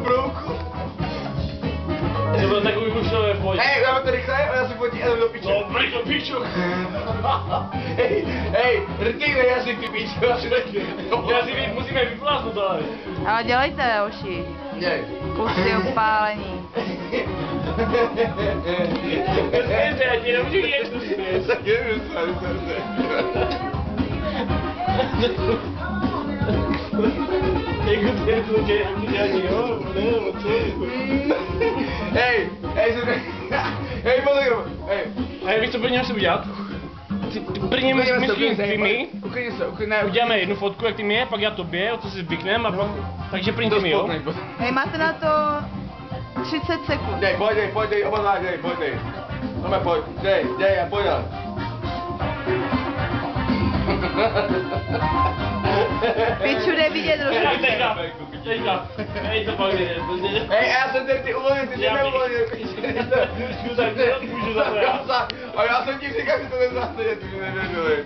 brouku. To bylo takový mušové pojď. Hej, dáme to rychle, já si fotím, jdem do piče. No, brď do piču. Hej, rkej jazyk, ty piču, Já si víc musíme vypláznout, ale. Ale dělejte, Oši. Dělej. Kusy upálení. Já ti nemůžu jet tu směs. Tak je, sorry. Jako ty je to dělání, jo? Ne, co? Hej, hej, pozor, hej. A víš, co první musím udělat? Ty první myslíš ty my, uděláme jednu fotku, jak ty mě, pak já tobě, o to si zvykneme a pak, takže první ty mi, jo? Hej, máte na to 30 sekund. Dej, pojď, oba dva, pojď. Tome, pojď, dej, a pojď. Piču jde vidět trošku. Teďka, hej, to pak jde. Hej, já jsem ty uvolněn, ty neuvolněn, Můžu za to já. A já jsem ti říkal, že to neznáte, že ty mi nevěděli.